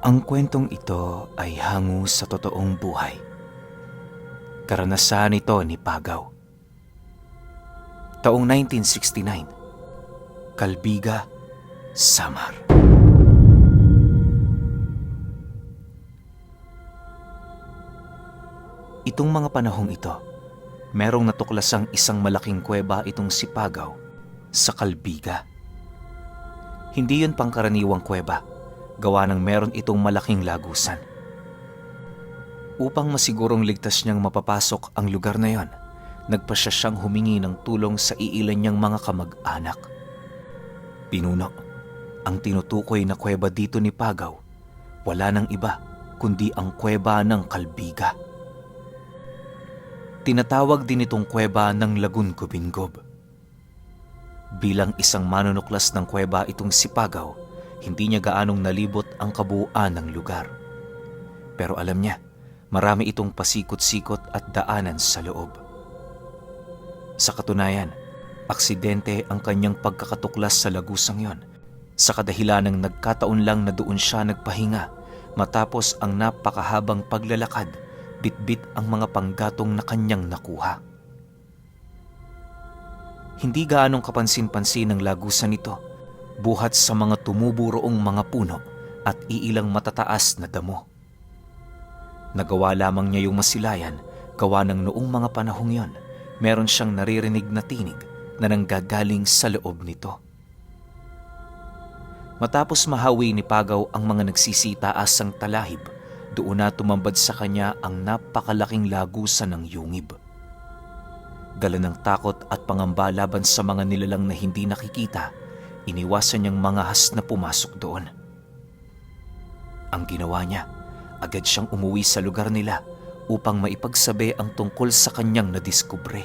Ang kwentong ito ay hango sa totoong buhay. Karanasan ito ni Pagaw. Taong 1969, Calbiga, Samar. Itong mga panahong ito, merong natuklasang isang malaking kuweba itong si Pagaw sa Calbiga. Hindi yun pangkaraniwang kuweba, gawa ng meron itong malaking lagusan. Upang masigurong ligtas niyang mapapasok ang lugar na yon, nagpasya siyang humingi ng tulong sa iilan niyang mga kamag-anak. Pinuno, ang tinutukoy na kuweba dito ni Pagaw, wala nang iba kundi ang kuweba ng Calbiga. Tinatawag din itong kuweba ng Lagun Gubingob. Bilang isang manunuklas ng kuweba itong si Pagaw, hindi niya gaanong nalibot ang kabuuan ng lugar. Pero alam niya, marami itong pasikot-sikot at daanan sa loob. Sa katunayan, aksidente ang kanyang pagkakatuklas sa lagusang yon, sa kadahilanang nagkataon lang na doon siya nagpahinga matapos ang napakahabang paglalakad, bitbit ang mga panggatong na kanyang nakuha. Hindi gaanong kapansin-pansin ang lagusan nito, buhat sa mga tumubo roong mga puno at iilang matataas na damo. Nagawa lamang niya yung masilayan, gawa ng noong mga panahong yon, meron siyang naririnig na tinig na nanggagaling sa loob nito. Matapos mahawi ni Pagaw ang mga nagsisitaasang talahib, doon na tumambad sa kanya ang napakalaking lagusan ng yungib. Dala ng takot at pangamba laban sa mga nilalang na hindi nakikita, iniwasan niyang mangahas na pumasok doon. Ang ginawa niya, agad siyang umuwi sa lugar nila upang maipagsabi ang tungkol sa kanyang nadiskubre.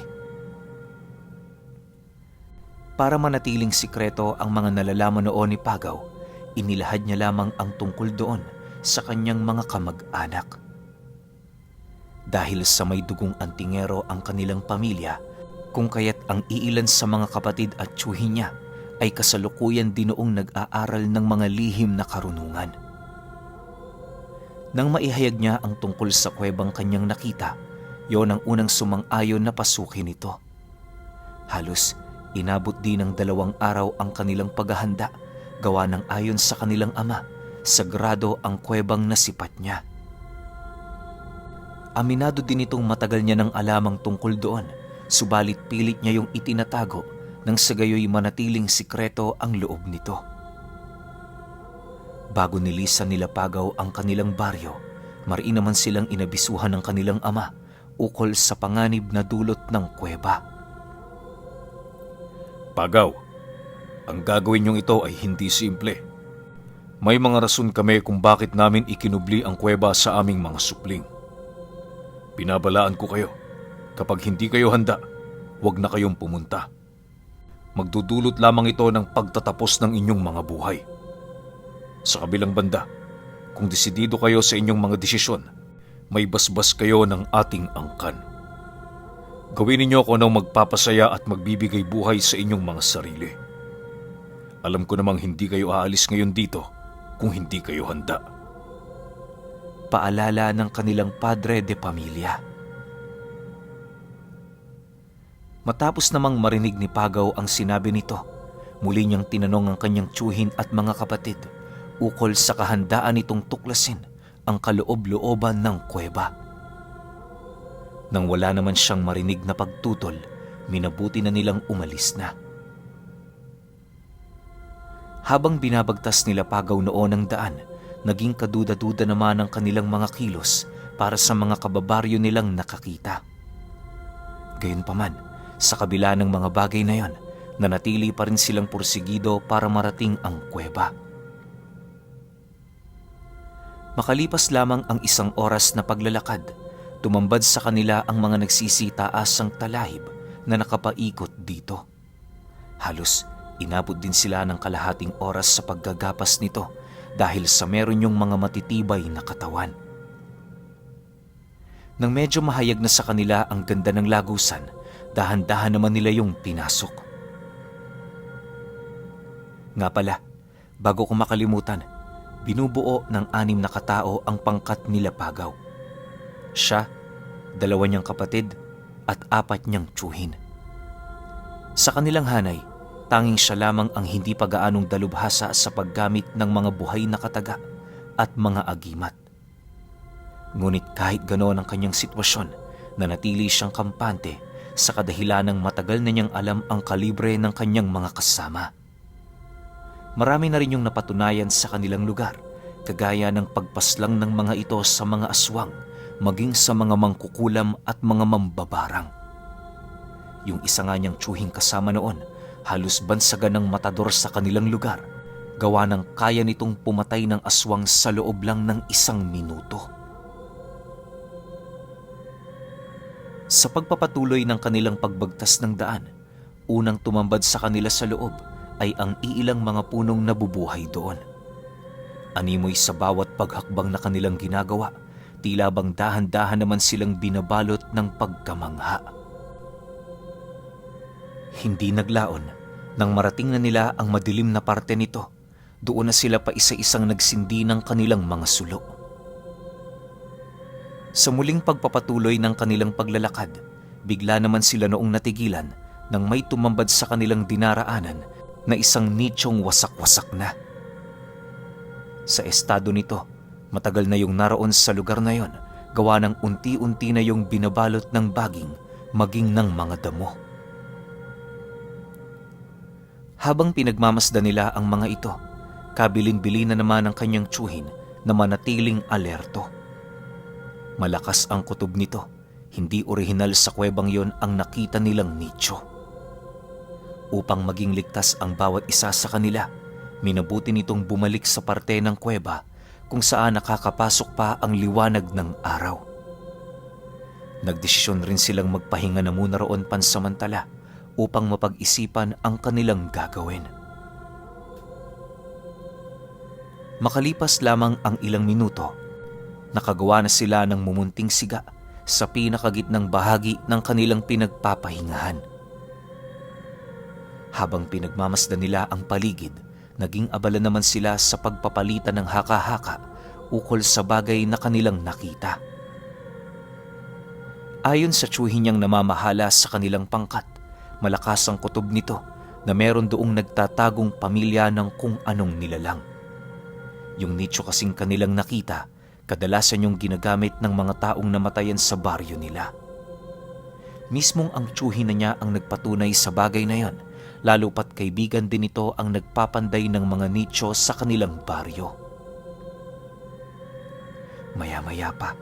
Para manatiling sikreto ang mga nalalaman noon ni Pagaw, inilahad niya lamang ang tungkol doon sa kanyang mga kamag-anak. Dahil sa may dugong antingero ang kanilang pamilya, kung kaya't ang iilan sa mga kapatid at tiyuhin niya ay kasalukuyan din noong nag-aaral ng mga lihim na karunungan. Nang maihayag niya ang tungkol sa kuwebang kanyang nakita, yon ang unang sumang-ayon na pasukin ito. Halos inabot din ng 2 araw ang kanilang paghahanda, gawa ng ayon sa kanilang ama, sagrado ang kuwebang nasipat niya. Aminado din itong matagal niya nang alamang tungkol doon, subalit pilit niya yung itinatago nang sa gayoy manatiling sikreto ang loob nito. Bago nilisan nila Pagaw ang kanilang baryo, mariin naman silang inabisuhan ng kanilang ama ukol sa panganib na dulot ng kuweba. Pagaw, ang gagawin niyong ito ay hindi simple. May mga rason kami kung bakit namin ikinubli ang kuweba sa aming mga supling. Binabalaan ko kayo, kapag hindi kayo handa, huwag na kayong pumunta. Magdudulot lamang ito ng pagtatapos ng inyong mga buhay. Sa kabilang banda, kung desidido kayo sa inyong mga desisyon, may basbas kayo ng ating angkan. Gawin ninyo kung anong magpapasaya at magbibigay buhay sa inyong mga sarili. Alam ko namang hindi kayo aalis ngayon dito kung hindi kayo handa. Paalala ng kanilang padre de pamilya. Matapos namang marinig ni Pagaw ang sinabi nito, muli niyang tinanong ang kanyang tiyuhin at mga kapatid ukol sa kahandaan nitong tuklasin ang kaloob-looban ng kuweba. Nang wala naman siyang marinig na pagtutol, minabuti na nilang umalis na. Habang binabagtas nila Pagaw noon ang daan, naging kaduda-duda naman ang kanilang mga kilos para sa mga kababaryo nilang nakakita. Gayunpaman, sa kabila ng mga bagay na yon, nanatili pa rin silang pursigido para marating ang kuweba. Makalipas lamang ang 1 oras na paglalakad, tumambad sa kanila ang mga nagsisitaasang talahib na nakapaikot dito. Halos inabot din sila ng kalahating oras sa paggagapas nito dahil sa meron yung mga matitibay na katawan. Nang medyo mahayag na sa kanila ang ganda ng lagusan, dahan-dahan naman nila yung pinasok. Nga pala, bago ko makalimutan, Binubuo ng 6 na katao ang pangkat nila Pagaw. Siya, 2 niyang kapatid at 4 niyang tiyuhin. Sa kanilang hanay, tanging siya lamang ang hindi pa gaanong dalubhasa sa paggamit ng mga buhay na kataga at mga agimat. Ngunit kahit ganoon ang kanyang sitwasyon, nanatili siyang kampante sa kadahilanang matagal na niyang alam ang kalibre ng kanyang mga kasama. Marami na rin yung napatunayan sa kanilang lugar, kagaya ng pagpaslang ng mga ito sa mga aswang, maging sa mga mangkukulam at mga mambabarang. Yung isa nga niyang tiyuhing kasama noon, halos bansagan ng matador sa kanilang lugar, gawa ng kaya nitong pumatay ng aswang sa loob lang ng 1 minuto. Sa pagpapatuloy ng kanilang pagbagtas ng daan, unang tumambad sa kanila sa loob ay ang iilang mga punong nabubuhay doon. Animoy sa bawat paghakbang na kanilang ginagawa, tila bang dahan-dahan naman silang binabalot ng pagkamangha. Hindi naglaon, nang marating na nila ang madilim na parte nito, doon na sila pa isa-isang nagsindi ng kanilang mga sulo. Sa muling pagpapatuloy ng kanilang paglalakad, bigla naman sila noong natigilan nang may tumambad sa kanilang dinaraanan na isang nichong wasak-wasak na. Sa estado nito, matagal na yung naroon sa lugar na yon, gawa ng unti-unti na yung binabalot ng baging maging ng mga damo. Habang pinagmamasdan nila ang mga ito, kabilin-bili na naman ang kanyang tiyuhin na manatiling alerto. Malakas ang kutob nito, hindi orihinal sa kuwebang yon ang nakita nilang nicho. Upang maging ligtas ang bawat isa sa kanila, minabuti nitong bumalik sa parte ng kuweba kung saan nakakapasok pa ang liwanag ng araw. Nagdesisyon rin silang magpahinga na muna roon pansamantala upang mapag-isipan ang kanilang gagawin. Makalipas lamang ang ilang minuto, nakagawa na sila ng mumunting siga sa pinakagitnang bahagi ng kanilang pinagpapahingahan. Habang pinagmamasdan nila ang paligid, naging abala naman sila sa pagpapalitan ng haka-haka ukol sa bagay na kanilang nakita. Ayon sa tiyuhin niyang namamahala sa kanilang pangkat, malakas ang kutob nito na meron doong nagtatagong pamilya ng kung anong nilalang. Yung nicho kasing kanilang nakita, kadalasan yung ginagamit ng mga taong namatayan sa baryo nila. Mismong ang tiyuhin na niya ang nagpatunay sa bagay na yon, lalo pat kaibigan din ito ang nagpapanday ng mga nicho sa kanilang baryo. Maya-maya pa,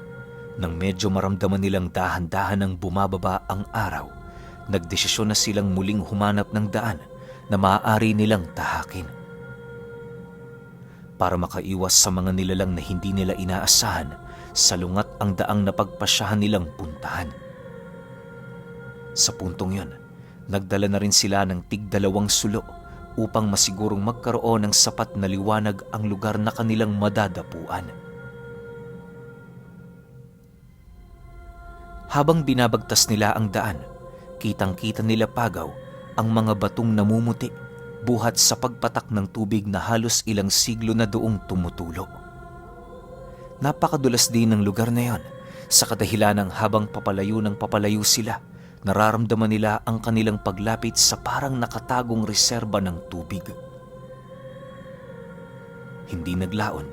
nang medyo maramdaman nilang dahan-dahan ang bumababa ang araw, nagdesisyon na silang muling humanap ng daan na maaari nilang tahakin. Para makaiwas sa mga nilalang na hindi nila inaasahan, salungat ang daang napagpasyahan nilang puntahan. Sa puntong yon, nagdala na rin sila ng tig-2 sulo upang masigurong magkaroon ng sapat na liwanag ang lugar na kanilang madadapuan. Habang binabagtas nila ang daan, kitang-kita nila Pagaw ang mga batong namumuti buhat sa pagpatak ng tubig na halos ilang siglo na doong tumutulo. Napakadulas din ng lugar na yon, sa kadahilanang habang papalayo ng papalayo sila, nararamdaman nila ang kanilang paglapit sa parang nakatagong reserba ng tubig. Hindi naglaon,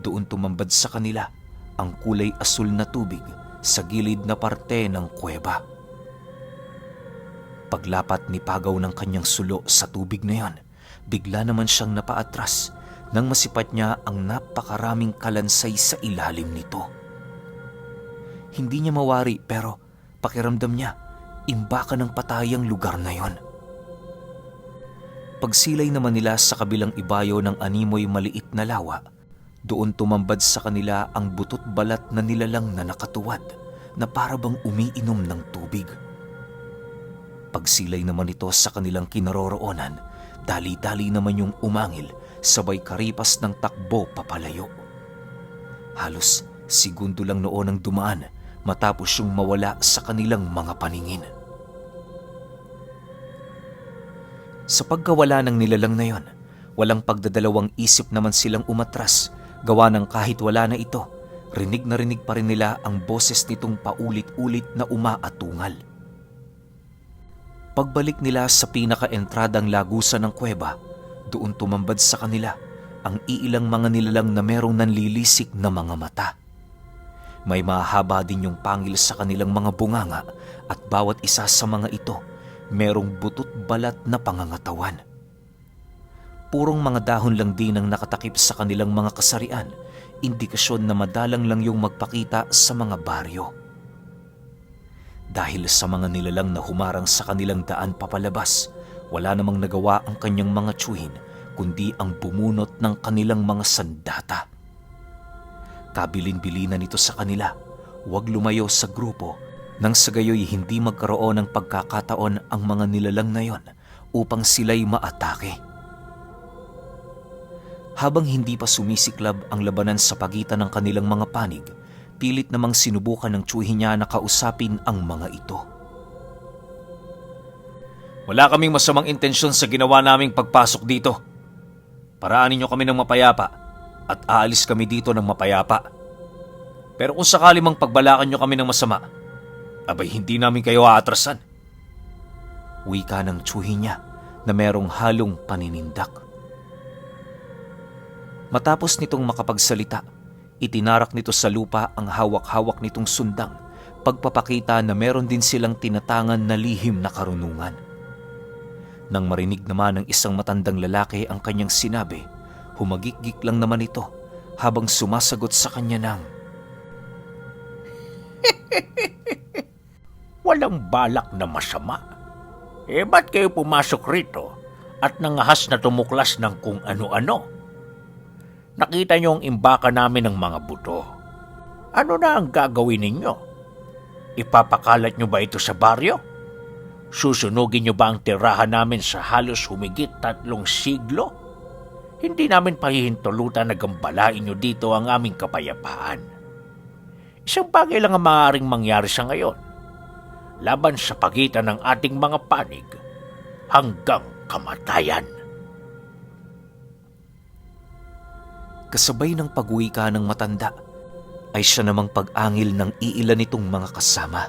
doon tumambad sa kanila ang kulay asul na tubig sa gilid na parte ng kuweba. Paglapat ni Pagaw ng kanyang sulo sa tubig na yon, bigla naman siyang napaatras nang masipat niya ang napakaraming kalansay sa ilalim nito. Hindi niya mawari pero pakiramdam niya, imbaka ng patay ang lugar na yon. Pagsilay naman nila sa kabilang ibayo ng animoy maliit na lawa, doon tumambad sa kanila ang butot balat na nilalang na nakatuwad na parabang umiinom ng tubig. Pagsilay naman ito sa kanilang kinaroroonan, dali-dali naman yung umangil sabay karipas ng takbo papalayo. Halos segundo lang noon ang dumaan matapos yung mawala sa kanilang mga paningin. Sa pagkawala ng nilalang na yon, walang pagdadalawang isip naman silang umatras Gawa ng kahit wala na ito, rinig na rinig pa rin nila ang boses nitong paulit-ulit na umaatungal. Pagbalik nila sa pinaka-entradang lagusan ng kuweba, doon tumambad sa kanila ang iilang mga nilalang na merong nanlilisik na mga mata. May mahaba din yung pangil sa kanilang mga bunganga at bawat isa sa mga ito merong butot balat na pangangatawan. Purong mga dahon lang din ang nakatakip sa kanilang mga kasarian, indikasyon na madalang lang yung magpakita sa mga baryo. Dahil sa mga nilalang na humarang sa kanilang daan papalabas, wala namang nagawa ang kanyang mga tiyuhin kundi ang bumunot ng kanilang mga sandata. Kabilin-bilinan nito sa kanila, huwag lumayo sa grupo nang sa gayoy hindi magkaroon ng pagkakataon ang mga nilalang na yon upang sila'y maatake. Habang hindi pa sumisiklab ang labanan sa pagitan ng kanilang mga panig, pilit namang sinubukan ng tiyuhin niya na kausapin ang mga ito. Wala kaming masamang intensyon sa ginawa naming pagpasok dito. Paraanin niyo kami ng mapayapa at aalis kami dito ng mapayapa. Pero kung sakali mang pagbalakan niyo kami ng masama, abay hindi namin kayo aatrasan. Wika ng tiyuhin niya na merong halong paninindak. Matapos nitong makapagsalita, itinarak nito sa lupa ang hawak-hawak nitong sundang, pagpapakita na meron din silang tinatangan na lihim na karunungan. Nang marinig naman ng isang matandang lalaki ang kanyang sinabi, humagikgik lang naman ito habang sumasagot sa kanya ng, Walang balak na masama. Ba't kayo pumasok rito at nangahas na tumuklas ng kung ano-ano? Nakita niyo ang imbaka namin ng mga buto. Ano na ang gagawin ninyo? Ipapakalat niyo ba ito sa baryo? Susunugin niyo ba ang tirahan namin sa halos humigit 3 siglo? Hindi namin pahihintulutan na gambalain niyo dito ang aming kapayapaan. Isang bagay lang ang maaaring mangyari sa ngayon. Laban sa pagitan ng ating mga panig hanggang kamatayan. Kasabay ng pag-uwika ng matanda, ay siya namang pag-angil ng iilan nitong mga kasama.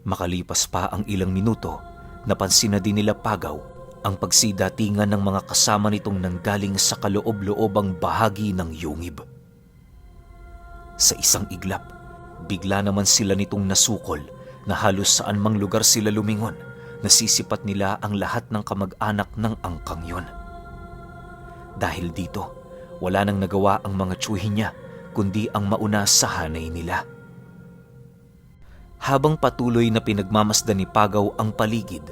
Makalipas pa ang ilang minuto, napansin na din nila Pagaw ang pagsidatingan ng mga kasama nitong nanggaling sa kaloob-loobang bahagi ng yungib. Sa isang iglap, bigla naman sila nitong nasukol na halos saan mang lugar sila lumingon, nasisipat nila ang lahat ng kamag-anak ng angkang yon. Dahil dito, wala nang nagawa ang mga tiyuhin niya kundi ang mauna sa hanay nila. Habang patuloy na pinagmamasdan ni Pagaw ang paligid,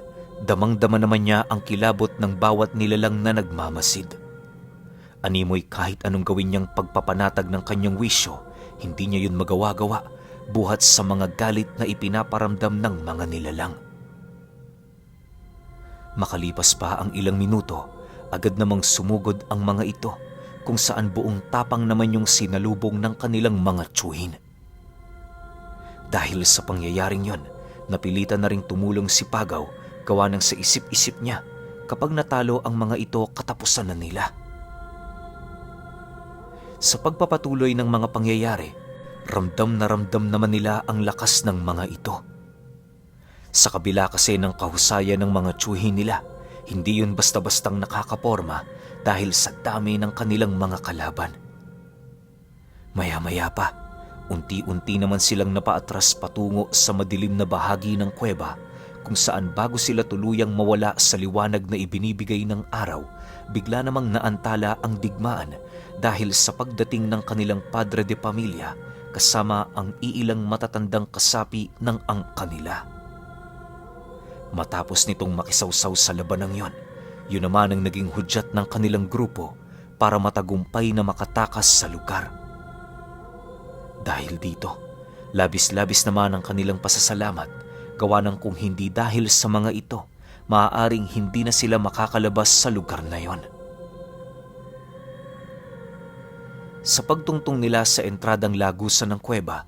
damang-dama naman niya ang kilabot ng bawat nilalang na nagmamasid. Animoy kahit anong gawin niyang pagpapanatag ng kanyang wisyo, hindi niya yun magawa-gawa buhat sa mga galit na ipinaparamdam ng mga nilalang. Makalipas pa ang ilang minuto, agad namang sumugod ang mga ito kung saan buong tapang naman yung sinalubong ng kanilang mga tiyuhin. Dahil sa pangyayaring yon, napilitan na ring tumulong si Pagaw gawa ng sa isip-isip niya kapag natalo ang mga ito katapusan na nila. Sa pagpapatuloy ng mga pangyayari, ramdam naman nila ang lakas ng mga ito. Sa kabila kasi ng kahusayan ng mga tiyuhin nila, hindi yun basta-bastang nakakaporma dahil sa dami ng kanilang mga kalaban. Maya-maya pa, unti-unti naman silang napaatras patungo sa madilim na bahagi ng kuweba kung saan bago sila tuluyang mawala sa liwanag na ibinibigay ng araw, bigla namang naantala ang digmaan dahil sa pagdating ng kanilang padre de pamilya kasama ang iilang matatandang kasapi ng angka nila. Matapos nitong makisawsaw sa labanang yon, yun naman ang naging hudyat ng kanilang grupo para matagumpay na makatakas sa lugar. Dahil dito, labis-labis naman ang kanilang pasasalamat gawa ng kung hindi dahil sa mga ito, maaaring hindi na sila makakalabas sa lugar na yon. Sa pagtungtong nila sa entradang lagusan ng kuweba,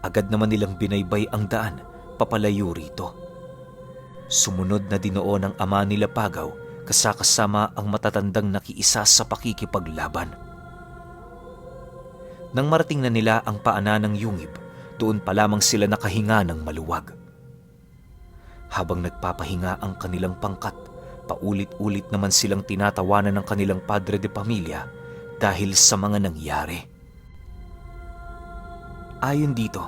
agad naman nilang binaybay ang daan papalayo rito. Sumunod na dinoon ang ama nila Pagaw kasama ang matatandang nakiisa sa pakikipaglaban. Nang marating na nila ang paanan ng yungib, doon pa lamang sila nakahinga ng maluwag. Habang nagpapahinga ang kanilang pangkat, paulit-ulit naman silang tinatawanan ng kanilang padre de pamilya dahil sa mga nangyari. Ayon dito,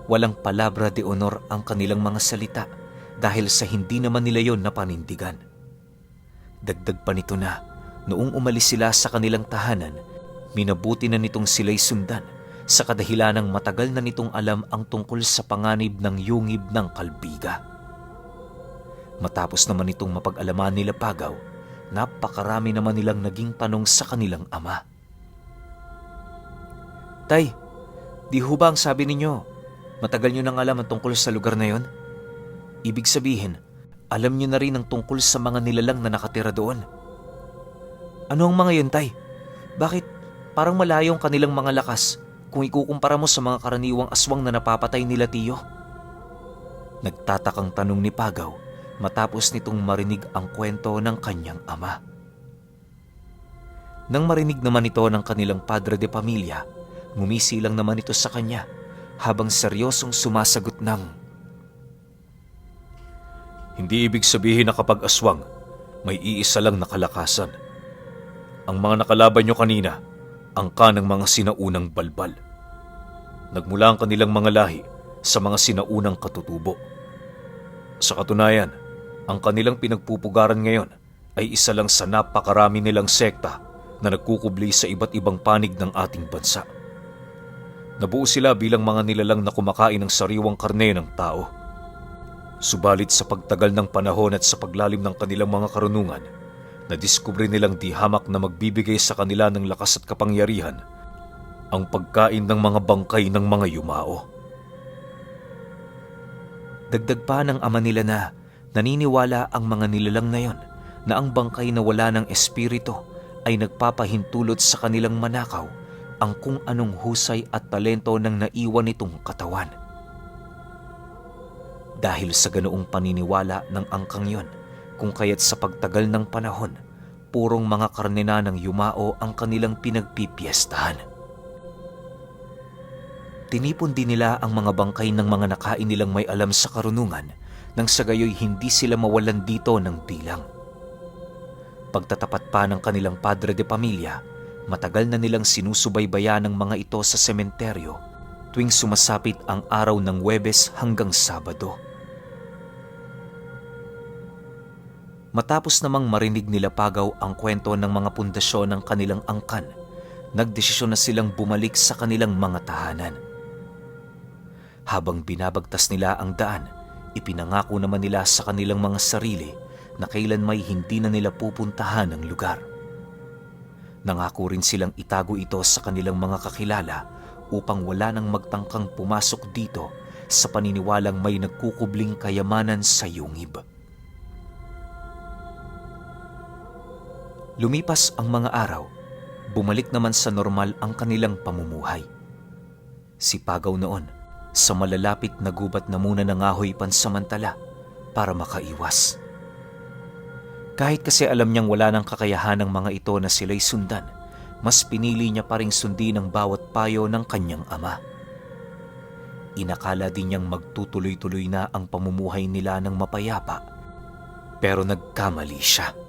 walang palabra de honor ang kanilang mga salita dahil sa hindi naman nila yon napanindigan. Dagdag pa nito na, noong umalis sila sa kanilang tahanan, minabuti na nitong sila'y sundan sa kadahilanang matagal na nitong alam ang tungkol sa panganib ng yungib ng kalbiga. Matapos naman itong mapag-alaman nila Pagaw, napakarami naman nilang naging tanong sa kanilang ama. Tay, di ho ba ang sabi ninyo, matagal nyo nang alam ang tungkol sa lugar na yon? Ibig sabihin, alam nyo na rin ang tungkol sa mga nilalang na nakatira doon. Ano ang mga yun, Tay? Bakit parang malayo ang kanilang mga lakas kung ikukumpara mo sa mga karaniwang aswang na napapatay nila Tiyo? Nagtatakang tanong ni Pagaw matapos nitong marinig ang kwento ng kanyang ama. Nang marinig naman ito ng kanilang padre de pamilya, ngumisilang naman ito sa kanya habang seryosong sumasagot ng, Hindi ibig sabihin na kapag aswang, may iisa lang na kalakasan. Ang mga nakalaban nyo kanina, angka ng mga sinaunang balbal. Nagmula ang kanilang mga lahi sa mga sinaunang katutubo. Sa katunayan, ang kanilang pinagpupugaran ngayon ay isa lang sa napakarami nilang sekta na nagkukubli sa iba't ibang panig ng ating bansa. Nabuo sila bilang mga nilalang na kumakain ng sariwang karne ng tao. Subalit sa pagtagal ng panahon at sa paglalim ng kanilang mga karunungan, nadiskubre nilang di hamak na magbibigay sa kanila ng lakas at kapangyarihan ang pagkain ng mga bangkay ng mga yumao. Dagdag pa ng ama nila na naniniwala ang mga nilalang na yon na ang bangkay na wala ng espiritu ay nagpapahintulot sa kanilang manakaw ang kung anong husay at talento ng naiwan nitong katawan. Dahil sa ganoong paniniwala ng angkang yon, kung kaya't sa pagtagal ng panahon, purong mga karne na ng yumao ang kanilang pinagpipiestahan. Tinipon din nila ang mga bangkay ng mga nakain nilang may alam sa karunungan nang sa gayoy hindi sila mawalan dito ng bilang. Pagtatapat pa ng kanilang padre de pamilya, matagal na nilang sinusubaybayan ng mga ito sa sementeryo tuwing sumasapit ang araw ng Huwebes hanggang Sabado. Matapos namang marinig nila Pagaw ang kwento ng mga pundasyon ng kanilang angkan, nagdesisyon na silang bumalik sa kanilang mga tahanan. Habang binabagtas nila ang daan, ipinangako naman nila sa kanilang mga sarili na kailanmay hindi na nila pupuntahan ang lugar. Nangako rin silang itago ito sa kanilang mga kakilala upang wala nang magtangkang pumasok dito sa paniniwalang may nagkukubling kayamanan sa yungib. Lumipas ang mga araw, bumalik naman sa normal ang kanilang pamumuhay. Si Pagaw noon, sa malalapit na gubat na muna nangahoy pansamantala para makaiwas. Kahit kasi alam niyang wala ng kakayahan ng mga ito na sila'y sundan, mas pinili niya pa ring sundin ang bawat payo ng kanyang ama. Inakala din niyang magtutuloy-tuloy na ang pamumuhay nila ng mapayapa, pero nagkamali siya.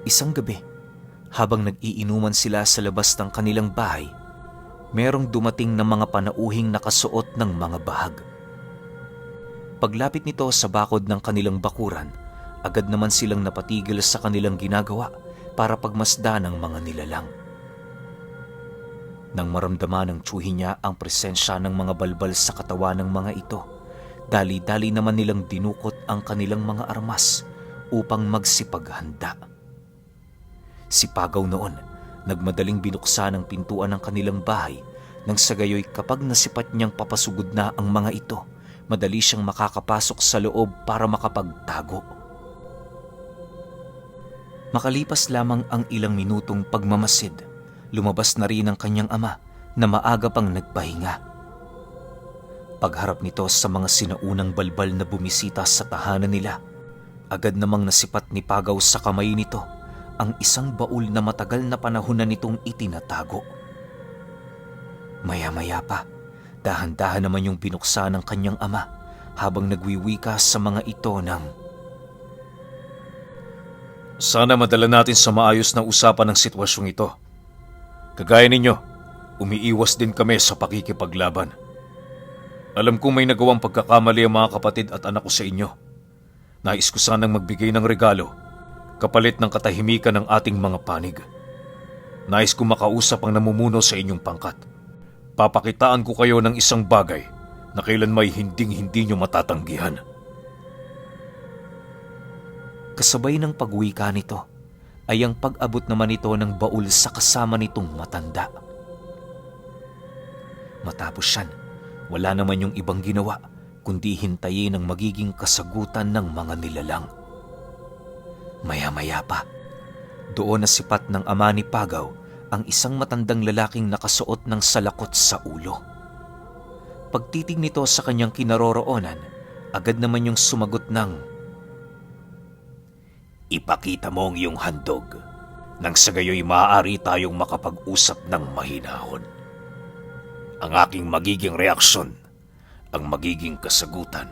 Isang gabi, habang nag-iinuman sila sa labas ng kanilang bahay, merong dumating na mga panauhing nakasuot ng mga bahag. Paglapit nito sa bakod ng kanilang bakuran, agad naman silang napatigil sa kanilang ginagawa para pagmasdan ng mga nilalang. Nang maramdaman ng tsuhi niya ang presensya ng mga balbal sa katawan ng mga ito, dali-dali naman nilang dinukot ang kanilang mga armas upang magsipaghanda. Si Pagaw noon, nagmadaling binuksan ang pintuan ng kanilang bahay nang sa gayoy kapag nasipat niyang papasugod na ang mga ito, madali siyang makakapasok sa loob para makapagtago. Makalipas lamang ang ilang minutong pagmamasid, lumabas na rin ang kanyang ama na maaga pang nagpahinga. Pagharap nito sa mga sinaunang balbal na bumisita sa tahanan nila, agad namang nasipat ni Pagaw sa kamay nito ang isang baul na matagal na panahon na nitong itinatago. Maya-maya pa, dahan-dahan naman yung binuksan ng kanyang ama habang nagwiwika sa mga ito ng, Sana madala natin sa maayos na usapan ng sitwasyong ito. Kagaya ninyo, umiiwas din kami sa pakikipaglaban. Alam kong may nagawang pagkakamali ang mga kapatid at anak ko sa inyo. Nais ko sanang magbigay ng regalo, kapalit ng katahimikan ng ating mga panig. Nais ko makausap ang namumuno sa inyong pangkat. Papakitaan ko kayo ng isang bagay na kailan may hinding-hindi nyo matatanggihan. kasabay ng pagwika nito ay ang pag-abot naman ito ng baul sa kasama nitong matanda. Matapos yan, wala naman yung ibang ginawa kundi hintayin ang magiging kasagutan ng mga nilalang. Maya-maya pa, doon na sipat ng ama ni Pagaw ang isang matandang lalaking nakasuot ng salakot sa ulo. Pagtitig nito sa kanyang kinaroroonan, agad naman yung sumagot ng, "Ipakita mo ang iyong handog, nang sa gayoy maaari tayong makapag-usap ng mahinahon. Ang aking magiging reaksyon, ang magiging kasagutan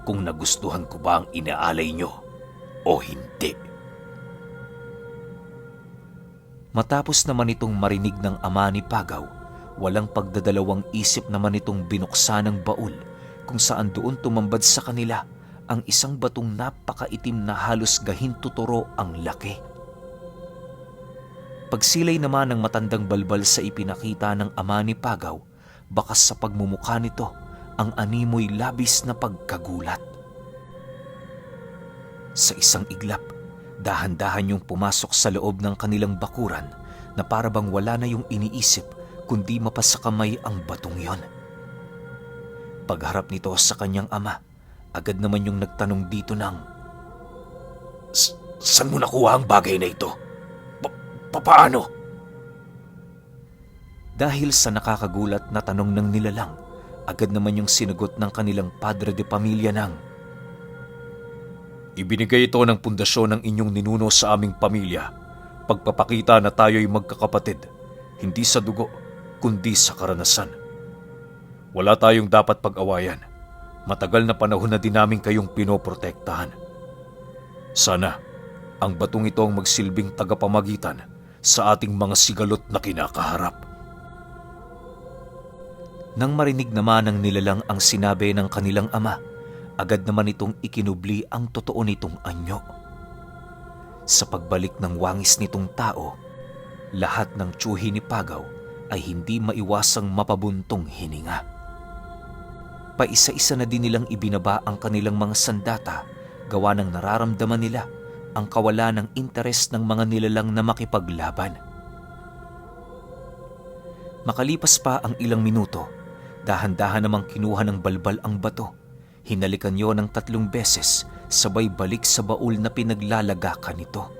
kung nagustuhan ko ba ang inaalay nyo o hindi." Matapos naman itong marinig ng ama ni Pagaw, walang pagdadalawang isip naman itong binuksan ng baul kung saan doon tumambad sa kanila ang isang batong napakaitim na halos gahintuturo ang laki. Pagsilay naman ng matandang balbal sa ipinakita ng ama ni Pagaw, bakas sa pagmumukha nito ang animoy labis na pagkagulat. Sa isang iglap, dahan-dahan yung pumasok sa loob ng kanilang bakuran na para bang wala na yung iniisip kundi mapasakamay ang batong yon. Pagharap nito sa kanyang ama, agad naman yung nagtanong dito ng, "Saan mo nakuha ang bagay na ito? Paano?" Dahil sa nakakagulat na tanong ng nilalang, agad naman yung sinagot ng kanilang padre de pamilya ng, Ibinigay ito ng pundasyon ng inyong ninuno sa aming pamilya, pagpapakita na tayo'y magkakapatid, hindi sa dugo, kundi sa karanasan. Wala tayong dapat pag-awayan. Matagal na panahon na din namin kayong pinoprotektahan. Sana, ang batong ito ang magsilbing tagapamagitan sa ating mga sigalot na kinakaharap. Nang marinig naman ng nilalang ang sinabi ng kanilang ama, agad naman itong ikinubli ang totoo nitong anyo. Sa pagbalik ng wangis nitong tao, lahat ng tiyuhi ni Pagaw ay hindi maiwasang mapabuntong hininga. Paisa-isa na din nilang ibinaba ang kanilang mga sandata gawa ng nararamdaman nila ang kawalan ng interes ng mga nilalang na makipaglaban. Makalipas pa ang ilang minuto, dahan-dahan namang kinuha ng balbal ang bato. Hinalikan yon ng 3 beses, sabay balik sa baul na pinaglalagakan nito.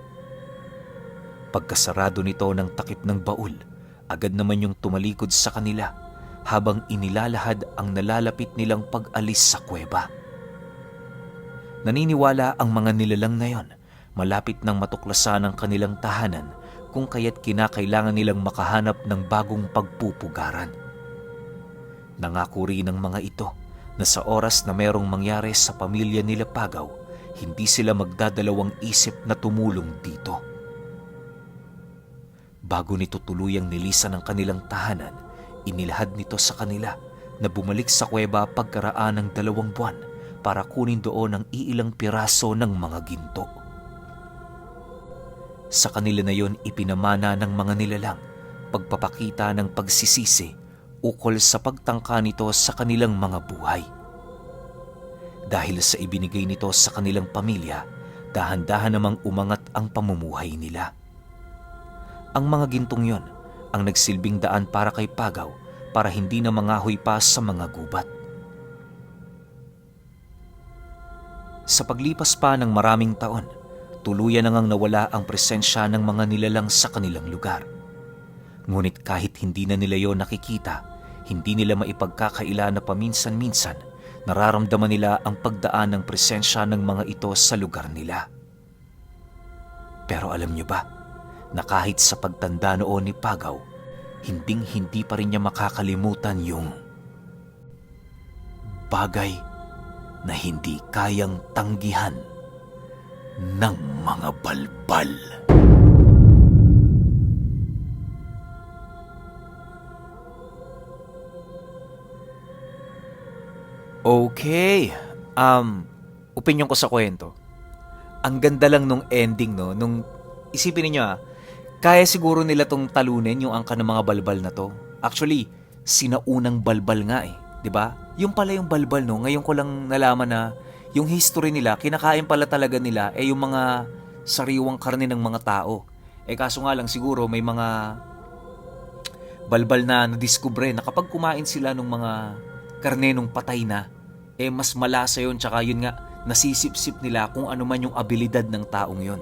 Pagkasarado nito ng takip ng baul, agad naman yung tumalikod sa kanila habang inilalahad ang nalalapit nilang pag-alis sa kuweba. Naniniwala ang mga nilalang ngayon, malapit nang matuklasan ang kanilang tahanan kung kaya't kinakailangan nilang makahanap ng bagong pagpupugaran. Nangako rin ng mga ito na sa oras na merong mangyari sa pamilya nila Pagaw, hindi sila magdadalawang isip na tumulong dito. Bago nito tuluyang nilisan ang kanilang tahanan, inilahad nito sa kanila na bumalik sa kuweba pagkaraan ng 2 buwan para kunin doon ang iilang piraso ng mga ginto. Sa kanila na yon ipinamana ng mga nilalang pagpapakita ng pagsisisi ukol sa pagtangka nito sa kanilang mga buhay. Dahil sa ibinigay nito sa kanilang pamilya, dahan-dahan namang umangat ang pamumuhay nila. Ang mga gintong yon ang nagsilbing daan para kay Pagaw para hindi na mangahoy pa sa mga gubat. Sa paglipas pa ng maraming taon, tuluyan na ngang nawala ang presensya ng mga nilalang sa kanilang lugar. Ngunit kahit hindi na nila yon nakikita, hindi nila maipagkakaila na paminsan-minsan nararamdaman nila ang pagdaan ng presensya ng mga ito sa lugar nila. Pero alam niyo ba, na kahit sa pagtanda noon ni Pagaw, hinding-hindi pa rin niya makakalimutan yung bagay na hindi kayang tanggihan ng mga balbal. Okay, opinion ko sa kwento. Ang ganda lang nung ending, no? Nung isipin niyo kaya siguro nila tong talunin yung angka ng mga balbal na to. Actually, sinaunang balbal nga 'di ba? Yung pala yung balbal, no? Ngayon ko lang nalaman na yung history nila, kinakain pala talaga nila yung mga sariwang karne ng mga tao. Kaso nga lang siguro may mga balbal na nadiskubre na kapag kumain sila ng mga karne nung patay na, mas malasa yun, tsaka yun nga, nasisip-sip nila kung ano man yung abilidad ng taong yun.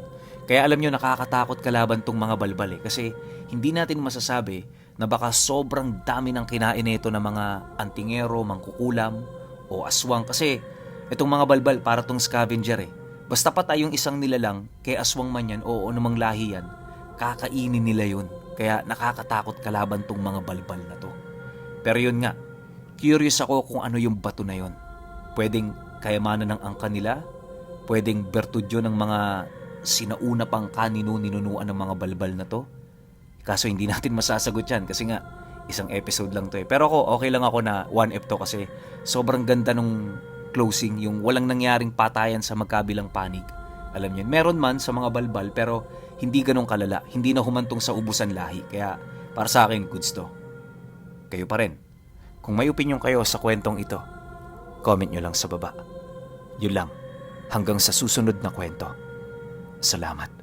Kaya alam nyo, nakakatakot kalaban tong mga balbal kasi hindi natin masasabi na baka sobrang dami ng kinain nito ng mga antingero, mangkukulam, o aswang. Kasi itong mga balbal, para tong scavenger Basta patay yung isang nilalang, kay aswang man yan o anumang lahi yan, kakainin nila yun. Kaya nakakatakot kalaban tong mga balbal na to. Pero yun nga, curious ako kung ano yung bato na yon. Pwedeng kayamanan ng angka nila, pwedeng bertudyo ng mga sinauna pang ninunuan ng mga balbal na to. Kaso hindi natin masasagot yan kasi nga isang episode lang to Pero ako, okay lang ako na 1F to kasi sobrang ganda nung closing, yung walang nangyaring patayan sa magkabilang panig. Alam niyo, meron man sa mga balbal pero hindi ganun kalala, hindi na humantong sa ubusan lahi. Kaya para sa akin, goods to. Kayo pa rin. Kung may opinion kayo sa kwentong ito, comment nyo lang sa baba. Yun lang. Hanggang sa susunod na kwento. Salamat.